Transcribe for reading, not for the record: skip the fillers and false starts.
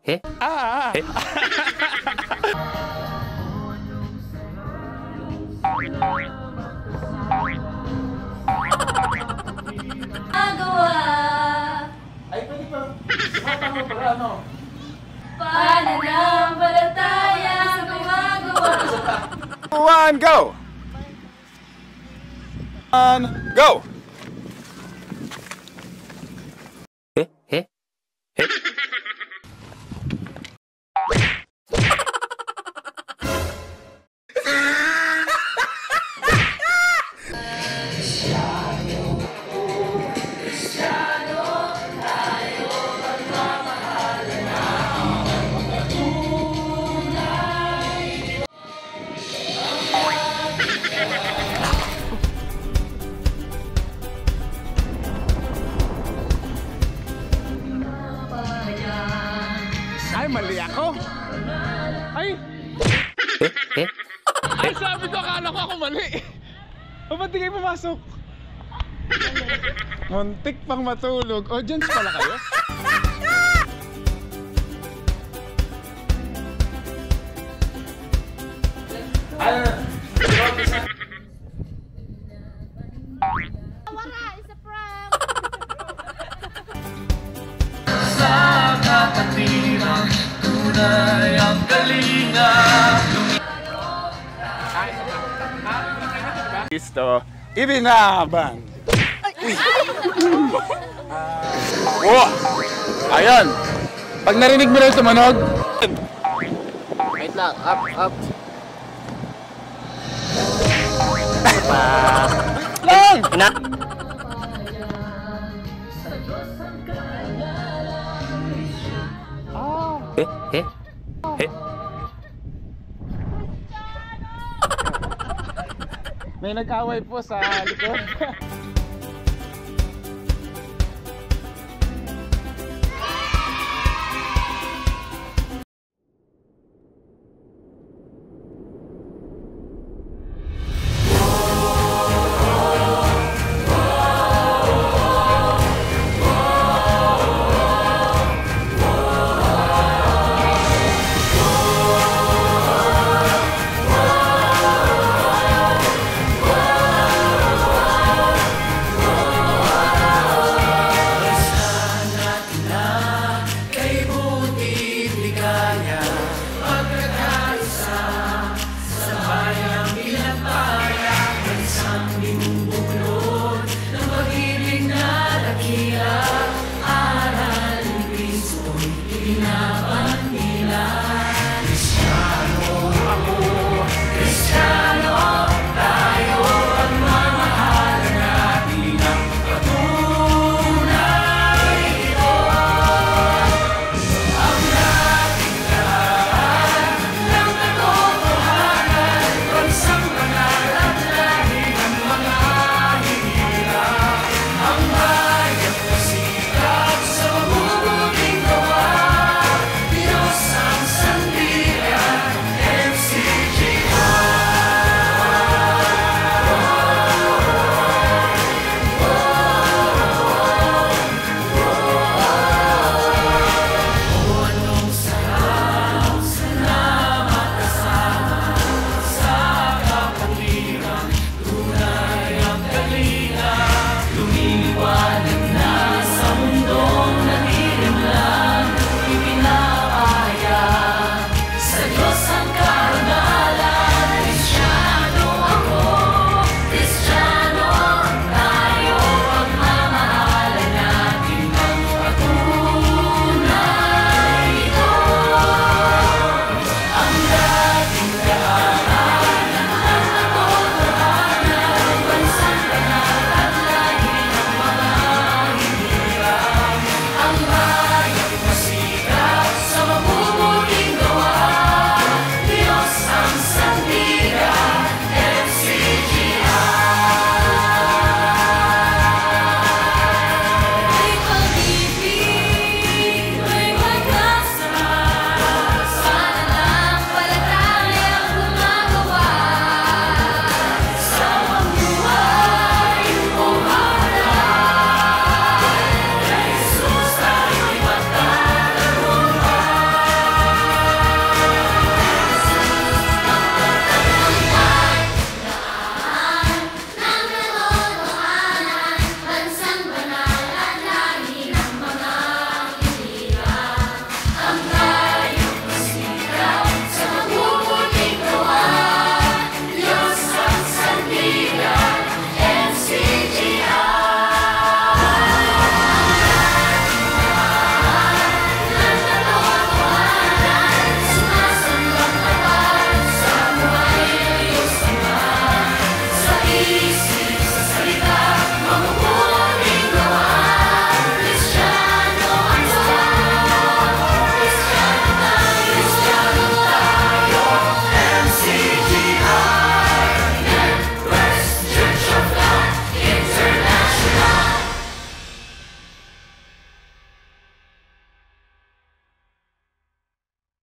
he. Ah! He. Magawa. Ay, pwede pa. Sumatang mo pala, ano? Pananampalataya gumagawa. One, go! One, go! He, he, he. Ay, mali ako! Ay! He, he. Ay, sabi ko, akala ko ako mali! O, ba't di kayo pumasok? Muntik pang matulog. Audience pala kayo? Wala, it's a prank. Listo. Ibinaban. Oh! Ayan! Pag narinig mo na yung tumunog, Wait lang, up. lang! Na. He, he, he. May nag-away po sa likod. Aral ni Kristo'y